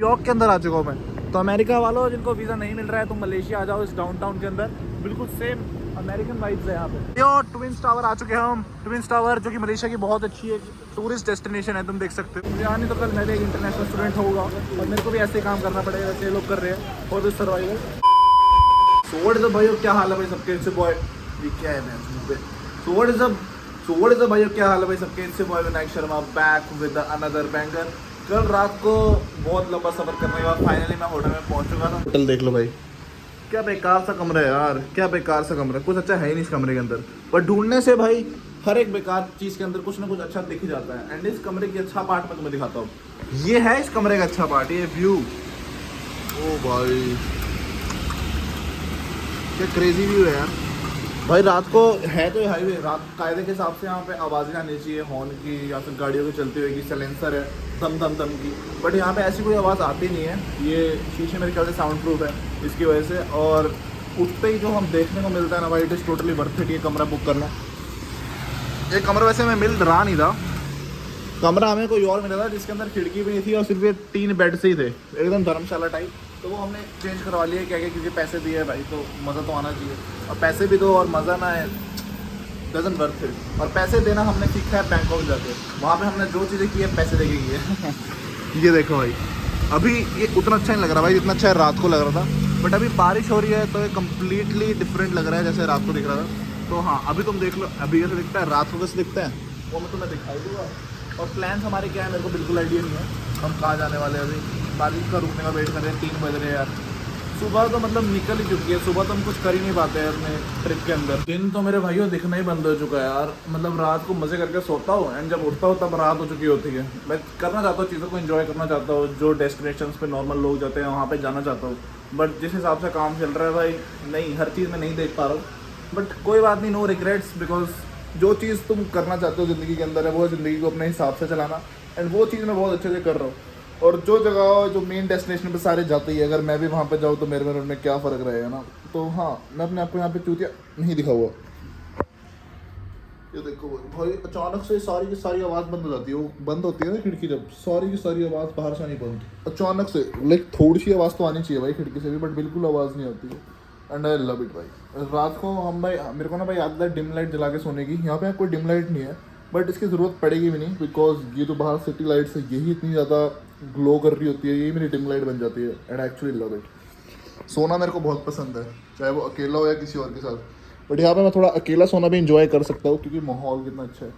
New York के अंदर आ चुका हूँ मैं। तो अमेरिका वालों जिनको वीज़ा नहीं मिल रहा है तो मलेशिया आ जाओ, इस डाउनटाउन के अंदर बिल्कुल सेम अमेरिकन वाइब्स है यहाँ पे। यो ट्विंस टावर आ चुके हैं हम। ट्विंस टावर जो कि मलेशिया की बहुत अच्छी एक टूरिस्ट डेस्टिनेशन है, तुम देख सकते हो। यहाँ नहीं तो कल मैं भी एक इंटरनेशनल स्टूडेंट होगा और मेरे को भी ऐसे ही काम करना पड़ेगा जैसे ये लोग कर रहे हैं और survival. So what is up भाई, क्या हाल है भाई सबके? इससे बॉय ये क्या है मैं पे। सो व्हाट इज अप भाई, क्या हाल है भाई सबके? इससे boy Vinayak Sharma back with another banger. कल रात को बहुत लंबा सफर करने के बाद फाइनली मैं होटल में पहुंच चुका था। होटल देख लो भाई, क्या बेकार सा कमरा है यार, क्या बेकार सा कमरा है। कुछ अच्छा है ही नहीं इस कमरे के अंदर, पर ढूंढने से भाई हर एक बेकार चीज़ के अंदर कुछ ना कुछ अच्छा दिख ही जाता है। एंड इस कमरे की अच्छा पार्ट मैं तुम्हें दिखाता हूँ। ये है इस कमरे का अच्छा पार्ट, ये व्यू। ओ भाई क्या क्रेजी व्यू है यार भाई। रात को है तो ये हाईवे, रात कायदे के हिसाब से यहाँ पे आवाज़ें आनी चाहिए हॉर्न की या फिर गाड़ियों की चलती हुई की, सलेंसर है दम दम दम की, बट यहाँ पे ऐसी कोई आवाज़ आती नहीं है। ये शीशे मेरे ख्याल से साउंड प्रूफ है इसकी वजह से। और उठते ही जो हम देखने को मिलता है ना भाई, it is totally worth it ये कमरा बुक करना। ये कमरा वैसे मैं मिल रहा नहीं था, कमरा हमें कोई और मिला था जिसके अंदर खिड़की भी नहीं थी और सिर्फ ये 3 बेड से ही थे, एकदम धर्मशाला टाइप। तो वो हमने चेंज करवा लिया क्या क्योंकि पैसे दिए है भाई तो मज़ा तो आना चाहिए। और पैसे भी दो और मज़ा ना है, डजन वर्थ इट। और पैसे देना हमने सीखा है बैंकॉक जाके, वहाँ पे हमने जो चीज़ें की है पैसे दे के की है। ये देखो भाई, अभी ये उतना अच्छा नहीं लग रहा भाई जितना अच्छा रात को लग रहा था, बट अभी बारिश हो रही है तो ये कम्प्लीटली डिफरेंट लग रहा है जैसे रात को दिख रहा था। तो हाँ अभी तुम देख लो अभी कैसे दिखता है, रात को कैसे दिखता है वो मैं तुम्हें दिखाई दूँगा। और प्लान्स हमारे क्या है मेरे को बिल्कुल आइडिया नहीं है, हम कहाँ जाने वाले हैं। अभी बारिश का रुकने का वेट कर रहे हैं, 3 बज रहे हैं यार। सुबह तो मतलब निकल ही चुकी है, सुबह तो हम कुछ कर ही नहीं पाते हैं अपने ट्रिप के अंदर। दिन तो मेरे भाइयों दिखना ही बंद हो चुका है यार। मतलब रात को मज़े करके सोता हूँ एंड जब उठता हूँ तब रात हो चुकी होती है। मैं करना चाहता हूँ चीज़ों को एंजॉय करना चाहता हूँ, जो डेस्टिनेशंस पे नॉर्मल लोग जाते हैं वहाँ पे जाना चाहता हूँ, बट जिस हिसाब से काम चल रहा है भाई नहीं, हर चीज़ में नहीं देख पा रहा हूँ। बट कोई बात नहीं, नो रिग्रेट्स, बिकॉज जो चीज़ तुम करना चाहते हो ज़िंदगी के अंदर है वो ज़िंदगी को अपने हिसाब से चलाना, एंड वो चीज़ मैं बहुत अच्छे से कर रहा हूँ। और जो जगह जो मेन डेस्टिनेशन पे सारे जाते ही, अगर मैं भी वहाँ पे जाऊँ तो मेरे में क्या फ़र्क रहेगा ना। तो हाँ मैं अपने आप को यहाँ पे चूतिया नहीं दिखा हुआ। ये देखो भाई अचानक से सारी की सारी आवाज़ बंद हो जाती है, वो बंद होती है ना खिड़की, जब सारी की सारी आवाज़ बाहर से नहीं बंद, अचानक से लाइक थोड़ी सी आवाज़ तो आनी चाहिए भाई खिड़की से भी, बट बिल्कुल आवाज़ नहीं आती है। एंड आई लव इट भाई। रात को हम भाई मेरे को ना भाई आदत है डिम लाइट जला के सोने की। यहाँ पे कोई डिम लाइट नहीं है बट इसकी ज़रूरत पड़ेगी भी नहीं, बिकॉज ये जो बाहर सिटी लाइट्स है यही इतनी ज़्यादा ग्लो कर रही होती है, यही मेरी डिम लाइट बन जाती है। And actually love it. सोना मेरे को बहुत पसंद है, चाहे वो अकेला हो या किसी और के साथ, बट यहाँ पे मैं थोड़ा अकेला सोना भी इंजॉय कर सकता हूँ क्योंकि माहौल कितना अच्छा है।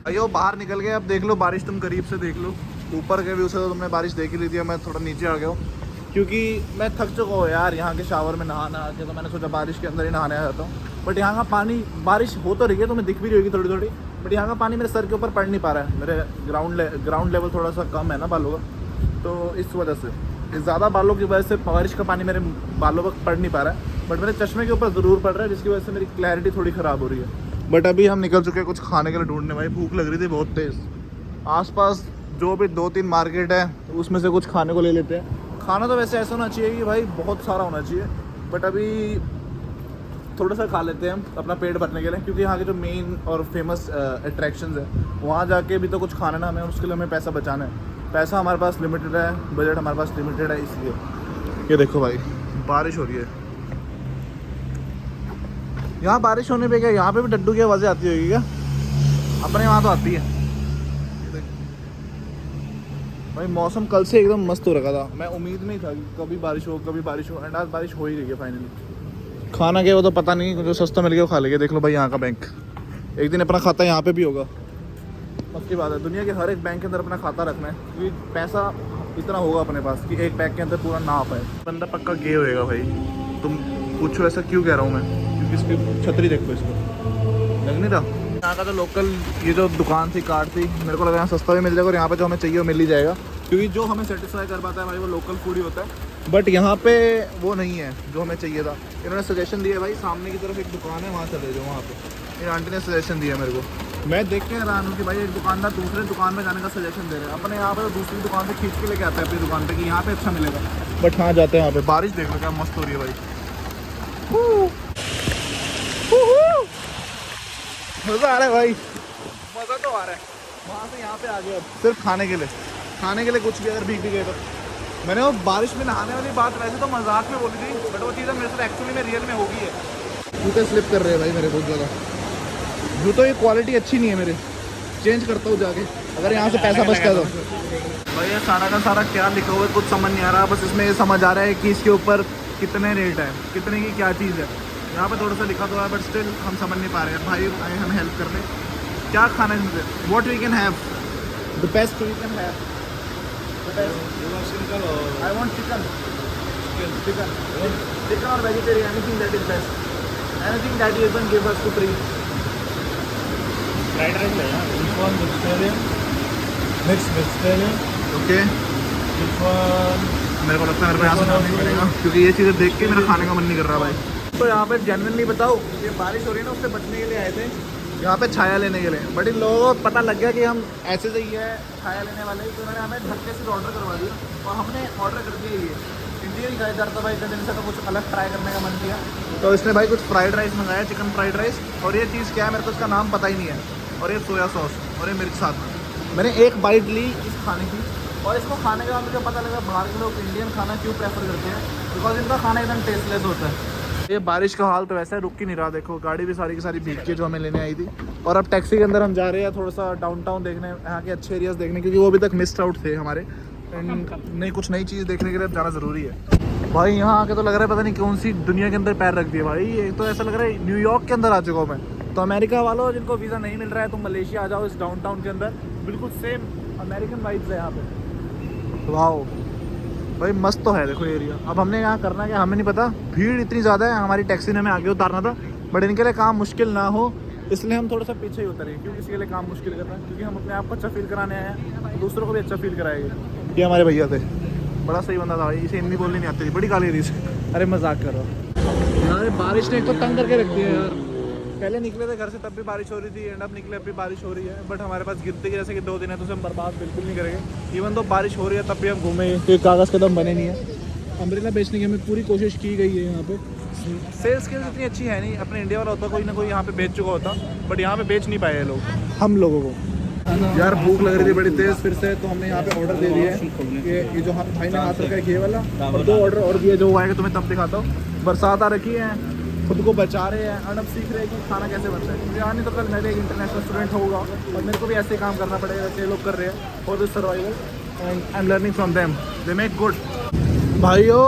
अयो बाहर निकल गए, अब देख लो बारिश, तुम करीब से देख लो। ऊपर के व्यू से तो तुमने बारिश देख ही ली थी, मैं थोड़ा नीचे आ गया हूँ क्योंकि मैं थक चुका हूँ यार यहाँ के शावर में नहा के। तो मैंने सोचा बारिश के अंदर ही नहाने आ जाता हूँ, बट यहाँ का पानी, बारिश हो तो रही है, तुम्हें दिख भी रही होगी थोड़ी थोड़ी, बट यहाँ का पानी मेरे सर के ऊपर पड़ नहीं पा रहा है। मेरे ग्राउंड लेवल थोड़ा सा कम है ना बालों का, तो इस वजह से ज़्यादा बालों की वजह से बारिश का पानी मेरे बालों पर पड़ नहीं पा रहा है, बट मेरे चश्मे के ऊपर ज़रूर पड़ रहा है जिसकी वजह से मेरी क्लैरिटी थोड़ी ख़राब हो रही है। बट अभी हम निकल चुके हैं कुछ खाने के लिए ढूंढने, भाई भूख लग रही थी बहुत तेज़। आसपास जो भी 2-3 मार्केट है उसमें से कुछ खाने को ले लेते हैं। खाना तो वैसे ऐसा होना चाहिए कि भाई बहुत सारा होना चाहिए, बट अभी थोड़ा सा खा लेते हैं हम अपना पेट भरने के लिए, क्योंकि यहाँ के जो मेन और फेमस अट्रैक्शंस है वहाँ जाके भी तो कुछ खाना ना हमें, उसके लिए हमें पैसा बचाना है। पैसा हमारे पास लिमिटेड है, बजट हमारे पास लिमिटेड है, इसलिए। ये देखो भाई बारिश हो रही है, यहाँ बारिश होने पे क्या यहाँ पे भी डड्डू की आवाज़ें आती होगी क्या? अपने यहाँ तो आती है भाई। मौसम कल से एकदम मस्त हो रखा था, मैं उम्मीद नहीं था कि कभी बारिश हो कभी बारिश हो, एंड आज बारिश हो ही रही है फाइनली। खाना क्या वो तो पता नहीं, जो सस्ता मिल गया वो खा लेंगे। देख लो भाई यहाँ का बैंक, एक दिन अपना खाता यहाँ पे भी होगा, पक्की बात है। दुनिया के हर एक बैंक के अंदर अपना खाता रखना है क्योंकि पैसा इतना होगा अपने पास कि एक बैंक के अंदर पूरा ना आ पाए। बंदा पक्का गे होएगा भाई। तुम पूछो ऐसा क्यों कह रहा हूँ मैं, क्योंकि इसकी छतरी देखो, इसको लग नहीं रहा। यहाँ का जो लोकल ये जो दुकान थी, कार्ड थी, मेरे को लगा यहाँ सस्ता भी मिल जाएगा और यहाँ पे जो हमें चाहिए वो मिल ही जाएगा, क्योंकि जो हमें सेटिस्फाई कर पाता है भाई वो लोकल फूड ही होता है। बट यहाँ पे वो नहीं है जो हमें चाहिए था। इन्होंने सजेशन दिया भाई सामने की तरफ एक दुकान है वहाँ चले जाओ, वहाँ पे इन आंटी ने सजेशन दिया मेरे को। मैं देख के हैरान हूँ कि भाई एक दुकानदार दूसरे दुकान में जाने का सजेशन दे रहे हैं। अपने यहाँ पर तो दूसरी दुकान से खींच के लेके आते हैं अपनी दुकान पे कि यहाँ पे अच्छा मिलेगा, बट हाँ जाते हैं यहाँ पे। बारिश देख लो क्या मस्त हो रही है भाई, मज़ा आ रहा है भाई, मज़ा तो आ रहा है। वहाँ से यहाँ पे आ गया सिर्फ खाने के लिए कुछ भी अगर भीग भी गए तो। मैंने वो बारिश में नहाने वाली बात वैसे तो मजाक में बोली थी, बट वो चीज़ मेरे साथ एक्चुअली में रियल में होगी है। जूते स्लिप कर रहे हैं भाई मेरे बहुत ज़्यादा। जूतों की क्वालिटी अच्छी नहीं है मेरे, चेंज करता हूँ जाके अगर यहाँ से पैसा बचता है तो। भाई ये सारा का सारा क्या लिखा हुआ है कुछ समझ नहीं आ रहा, बस इसमें ये समझ आ रहा है कि इसके ऊपर कितने रेट है, कितने की क्या चीज़ है। यहाँ पे थोड़ा सा लिखा तो है बट स्टिल हम समझ नहीं पा रहे हैं। भाई आए हमें हेल्प करने, क्या खाना है मुझे, what we can have the best we can have. I want chicken. Chicken or vegetarian, anything that is best. Anything that you can give us to free. Fried rice है यार, this one vegetarian, mixed vegetarian. Okay. This one मेरे को लगता है मेरे को यहाँ से खाना नहीं पड़ेगा क्योंकि ये चीज़ें देख के मेरा खाने का मन नहीं कर रहा भाई। तो यहाँ पे जेन्युइनली बताओ, ये बारिश हो रही है ना, उससे बचने के लिए आए थे यहाँ पे छाया लेने के लिए, बट इन लोगों को पता लग गया कि हम ऐसे से ही है छाया लेने वाले, तो उन्होंने हमें धक्के से ऑर्डर करवा दिया और हमने ऑर्डर कर दिया ये इंडियन ही खाया था भाई। इतने दिन से तो कुछ अलग ट्राई करने का मन किया, तो इसने भाई कुछ फ्राइड राइस मंगाया, चिकन फ्राइड राइस। और ये चीज़ क्या है मेरे को उसका नाम पता ही नहीं है, और ये सोया सॉस और ये मिर्च साथ में। मैंने एक बाइट ली इस खाने की और इसको खाने के बाद मुझे पता लगा बाहर के लोग इंडियन खाना क्यों प्रेफर करते हैं, बिकॉज इनका खाना एकदम टेस्टलेस होता है। ये बारिश का हाल तो वैसा है, रुक ही नहीं रहा। देखो गाड़ी भी सारी की सारी भीग के जो हमें लेने आई थी। और अब टैक्सी के अंदर हम जा रहे हैं थोड़ा सा डाउनटाउन देखने, यहाँ के अच्छे एरियाज देखने, क्योंकि वो अभी तक मिस्ड आउट थे हमारे। नहीं कुछ नई चीज़ देखने के लिए जाना ज़रूरी है भाई। यहाँ आके तो लग रहा है पता नहीं कौन सी दुनिया के अंदर पैर रख दिए भाई। एक तो ऐसा लग रहा है न्यूयॉर्क के अंदर आ चुका हूँ मैं। तो अमेरिका वालों जिनको वीज़ा नहीं मिल रहा है, तो मलेशिया आ जाओ इस डाउनटाउन के अंदर, बिल्कुल सेम अमेरिकन वाइब्स है यहाँ पे। वाह भाई मस्त तो है देखो एरिया। अब हमने यहाँ करना क्या हमें नहीं पता, भीड़ इतनी ज़्यादा है। हमारी टैक्सी ने हमें आगे उतारना था, बट इनके लिए काम मुश्किल ना हो इसलिए हम थोड़ा सा पीछे ही उतरे, क्योंकि किसी के लिए काम मुश्किल करना है, क्योंकि हम अपने आप को अच्छा फील कराने आए हैं, तो दूसरों को भी अच्छा फील कराएंगे। ये हमारे भैया थे, बड़ा सही बंदा था भाई, इसे हिंदी बोलनी नहीं आती थी, बड़ी गाली दी इसे। अरे मजाक कर रहा हूँ यार, बारिश ने एक तो तंग करके रख दिया यार। पहले निकले थे घर से तब भी बारिश हो रही थी, एंड अब निकले अब भी बारिश हो रही है, बट हमारे पास गिरते की जैसे कि 2 दिन है तो उसे हम बर्बाद बिल्कुल नहीं करेंगे। इवन तो बारिश हो रही है तब भी हम घूमेंगे, क्योंकि कागज़ कदम बने नहीं है। अम्ब्रेला बेचने की हमें पूरी कोशिश की गई है। यहाँ पे सेल्स स्किल्स इतनी अच्छी है नहीं, अपने इंडिया वाला होता कोई ना कोई यहाँ पे बेच चुका होता, बट यहाँ पे बेच नहीं पाए लोग, हम लोगों को। यार भूख लग रही थी बड़ी तेज़ फिर से, तो हमने यहाँ पे ऑर्डर दे दिया है कि ये जो हम भाई ने हाथ रखा है ये वाला, और 2 ऑर्डर और दिए जो आएगा तुम्हें तब दिखाता हूँ। बरसात आ रखी है, खुद को बचा रहे हैं, और अब सीख रहे हैं कि खाना कैसे बनता है, क्योंकि आने तो कल मैं भी एक इंटरनेशनल स्टूडेंट होगा और मेरे को भी ऐसे काम करना पड़ेगा जैसे ये लोग कर रहे हैं for this survival, and I am learning from them, they make good. भाइयों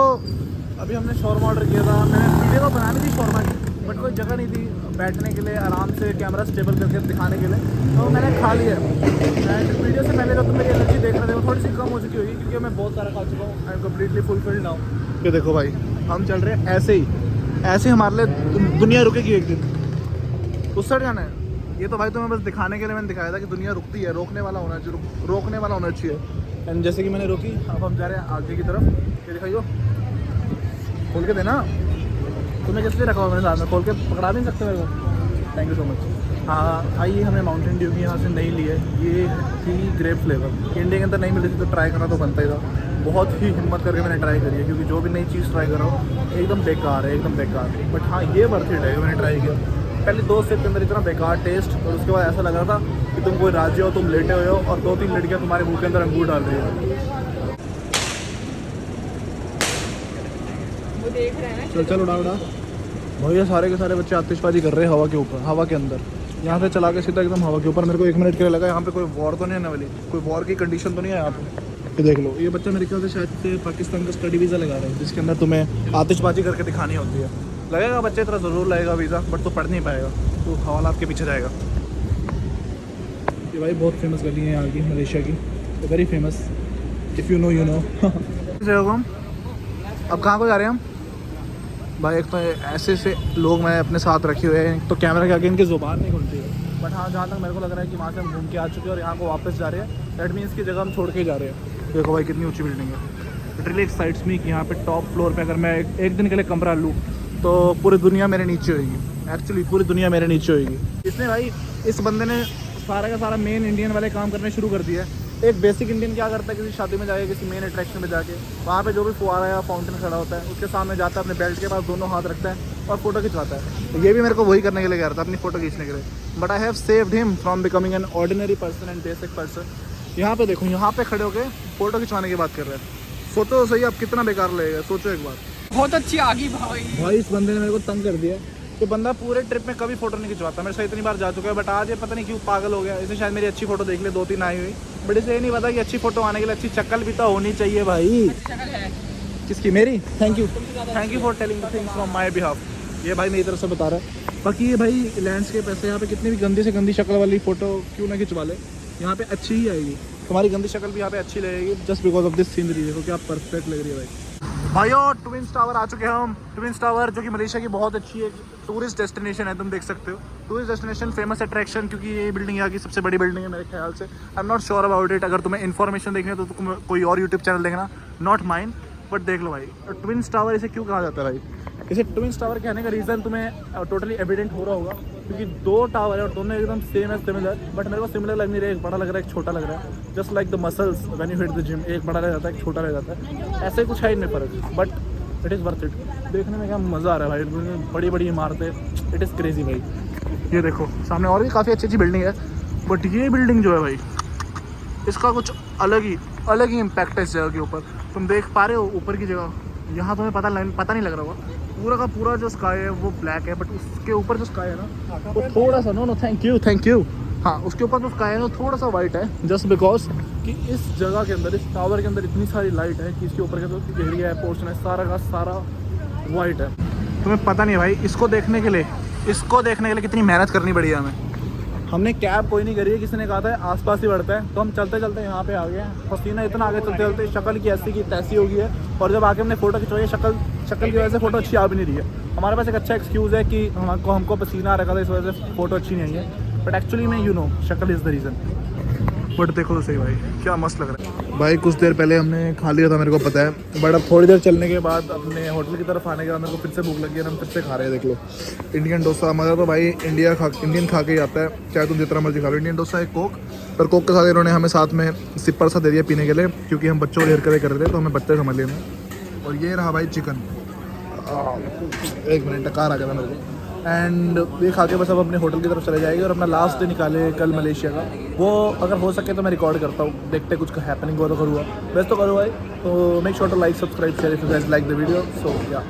अभी हमने शॉर्मा ऑर्डर किया था, मैंने वीडियो तो बनानी थी शॉर्मा की, बट कोई जगह नहीं थी बैठने के लिए आराम से कैमरा स्टेबल करके दिखाने के लिए, तो मैंने खा लिया। एंड वीडियो से पहले जो तो मेरी एनर्जी देख रहे थे वो थोड़ी सी कम हो चुकी होगी, क्योंकि मैं बहुत सारा खा चुका हूँ, I am completely fulfilled now. ये देखो भाई हम चल रहे हैं ऐसे ही, ऐसे हमारे लिए दुनिया रुकेगी एक दिन, उस साइड जाना है। ये तो भाई तुम्हें बस दिखाने के लिए मैंने दिखाया था कि दुनिया रुकती है, रोकने वाला होना चाहिए, रोकने वाला होना चाहिए। एंड जैसे कि मैंने रोकी, अब हम जा रहे हैं आगे की तरफ। ये दिखाइयो, खोल के देना, तुम्हें किस लिए रखा हुआ मेरे साथ में, खोल के पकड़ा नहीं सकते मेरे को। Thank you so much. हाँ आइए, हमने माउंटेन ड्यू की यहाँ से नहीं ली है, ये थी ग्रेप फ्लेवर, इंडिया के अंदर नहीं मिल रही थी तो ट्राई करना तो बनता ही था। बहुत ही हिम्मत करके मैंने ट्राई करी है, क्योंकि जो भी नई चीज़ ट्राई कर रहा हूँ एकदम बेकार है, एकदम बेकार। बट हाँ ये वर्थ इट है, मैंने ट्राई किया। पहले 2 स्टेप के अंदर इतना बेकार टेस्ट, और उसके बाद ऐसा लग रहा था कि तुम कोई राज्य हो, तुम लेटे हुए हो और 2-3 लड़कियाँ तुम्हारे मुँह के अंदर अंगूर डाल रही हो। चल उड़ा भैया, सारे के सारे बच्चे आतिशबाजी कर रहे हैं हवा के ऊपर, हवा के अंदर। यहाँ से चला के सीधा एकदम हवा के ऊपर। मेरे को 1 मिनट के लिए लगा यहाँ पे कोई वॉर तो नहीं आने वाली, कोई वॉर की कंडीशन तो नहीं है यहाँ पे। ये देख लो, ये बच्चा मेरे ख्याल से शायद से पाकिस्तान का स्टडी वीज़ा लगा रहा है, जिसके अंदर तुम्हें आतिशबाजी करके दिखानी होती है। लगेगा बच्चे तरह ज़रूर लगेगा वीज़ा, बट तो पढ़ नहीं पाएगा, तो हवालात के पीछे जाएगा। ये भाई बहुत फेमस गली है यहाँ की, मलेशिया की, very famous, if you know you know. अब कहाँ को जा रहे हैं हम भाई? एक तो ऐसे से लोग मैं अपने साथ रखे हुए हैं, तो कैमरा के आगे इनकी ज़ुबान नहीं खुलती है, बट हाँ जहाँ तक मेरे को लग रहा है कि वहाँ से हम घूम के आ चुके हैं और यहाँ को वापस जा रहे हैं। दैट मीन्स की जगह हम छोड़ के ही जा रहे हैं। देखो भाई कितनी ऊंची बिल्डिंग है। इट रियली एक्साइट्स मी कि यहाँ पे टॉप फ्लोर पे अगर मैं एक दिन के लिए कमरा लूँ तो पूरी दुनिया मेरे नीचे होगी। एक्चुअली पूरी दुनिया मेरे नीचे होगी। इसने भाई, इस बंदे ने सारा का सारा मेन इंडियन वाले काम करने शुरू कर दिया है। एक बेसिक इंडियन क्या करता है, किसी शादी में जाके, किसी मेन अट्रैक्शन में जाके, वहाँ पे जो भी फुआरा या फाउंटेन खड़ा होता है उसके सामने जाता है, अपने बेल्ट के पास दोनों हाथ रखता है और फोटो खिंचवाता है। तो ये भी मेरे को वही करने के लिए कह रहा था, अपनी फोटो खींचने के लिए। But I have saved him from becoming an ordinary person and basic person. यहाँ पे देखो, यहाँ पे खड़े होकर फोटो खिंचवाने की बात कर रहे हैं। फोटो सही आप कितना बेकार लगेगा, सोचो एक बार। बहुत अच्छी आ गई भाई। इस बंदे ने मेरे को तंग कर दिया। ये बंदा पूरे ट्रिप में कभी फोटो नहीं खिंचवाता, मेरे से इतनी बार जा चुका है, बट आज ये पता नहीं क्यों पागल हो गया। इसे शायद मेरी अच्छी फोटो देख ले, 2-3 आई हुई, बट इसे ये नहीं पता कि अच्छी फोटो आने के लिए अच्छी शक्ल भी तो होनी चाहिए भाई। शक्ल है किसकी? मेरी? Thank you for telling the things from my behalf. ये भाई मेरी तरफ से बता रहा है। बाकी ये भाई लैंडस्केप ऐसे, यहाँ पे कितनी भी गंदी से गंदी शक्ल वाली फोटो क्यों ना खिंचवा ले, यहाँ पे अच्छी ही आएगी। तुम्हारी गंदी शक्ल भी यहाँ पे अच्छी लगेगी just because of this scenery. देखो क्या परफेक्ट लग रही है भाई। भाइयों ट्विंस टावर आ चुके हैं हम। ट्विंस टावर जो कि मलेशिया की बहुत अच्छी एक टूरिस्ट डेस्टिनेशन है, तुम देख सकते हो। टूरिस्ट डेस्टिनेशन, फेमस अट्रैक्शन, क्योंकि ये बिल्डिंग यहाँ की सबसे बड़ी बिल्डिंग है मेरे ख्याल से। I am not sure about it. अगर तुम्हें इन्फॉर्मेशन देखनी है तो तुम कोई और यूट्यूब चैनल देखना, नॉट माइन, बट देख लो भाई। ट्विंस टावर इसे क्यों कहा जाता है भाई? इसे ट्विंस टावर कहने का रीज़न तुम्हें टोटली एविडेंट हो रहा होगा, क्योंकि 2 टावर है और दोनों एकदम सेम है, सिमिलर। बट मेरे को सिमिलर लग नहीं रहा है, एक बड़ा लग रहा है एक छोटा लग रहा है। Just like the muscles when you hit the gym, एक बड़ा रह जाता है एक छोटा रह जाता है, ऐसे कुछ है इनमें फ़र्क, but it is worth it. देखने में क्या मज़ा आ रहा है भाई, बड़ी बड़ी इमारतें, इट इज़ क्रेजी भाई। ये देखो सामने और भी काफ़ी अच्छी अच्छी बिल्डिंग है, बट ये बिल्डिंग जो है भाई, इसका कुछ अलग ही इम्पैक्ट है इस जगह के ऊपर। तुम देख पा रहे हो ऊपर की जगह, यहाँ तुम्हें पता नहीं लग रहा होगा, पूरा का पूरा जो स्काई है वो ब्लैक है, बट उसके ऊपर जो स्काई है ना वो थोड़ा सा, नो थैंक यू, हाँ, उसके ऊपर जो स्काई है ना थोड़ा सा वाइट है, जस्ट बिकॉज कि इस जगह के अंदर, इस टावर के अंदर इतनी सारी लाइट है कि इसके ऊपर का जो एरिया है, पोर्शन है, सारा का सारा वाइट है। तुम्हें पता नहीं भाई, इसको देखने के लिए कितनी मेहनत करनी पड़ी है हमें। हमने कैब कोई नहीं करी है, किसी ने कहा था आसपास ही बढ़ता है, तो हम चलते चलते यहाँ पे आ गए हैं। पसीना इतना आगे चलते चलते शक्ल की ऐसी की तैसी हो गई है, और जब आके हमने फोटो खिंचवाई, शक्ल की वजह से फोटो अच्छी आ भी नहीं रही है। हमारे पास एक अच्छा एक्सक्यूज़ है कि हमको पसीना आ रखा था, इस वजह से फोटो अच्छी नहीं आई है, बट एक्चुअली में शक्ल इज़ द रीज़न। बट देखो तो सही भाई, क्या मस्त लग रहा है भाई। कुछ देर पहले हमने खा लिया था, मेरे को पता है, बट अब थोड़ी देर चलने के बाद अपने होटल की तरफ आने के बाद मेरे को फिर से भूख लगी है, हम फिर से खा रहे हैं। देख लो इंडियन डोसा, हमारा तो भाई इंडियन खा के ही आता है, चाहे तुम जितना मर्जी खा लो। इंडियन डोसा, एक कोक, पर कोक के साथ इन्होंने हमें साथ में सिपर सा दे दिया पीने के लिए, क्योंकि हम बच्चों को हेयर कर रहे थे, तो हमें बच्चे समझ लेना। और ये रहा भाई चिकन, 1 मिनट कार आ गया था मेरे को। एंड ये खा के बस अब अपने होटल की तरफ चले जाएंगे और अपना लास्ट डे निकाले कल मलेशिया का। वो अगर हो सके तो मैं रिकॉर्ड करता हूँ, देखते कुछ हैपनिंग हुआ तो करूँगा, वैसे तो करूँ भाई। तो make sure to like, subscribe, share if you guys like the video. So या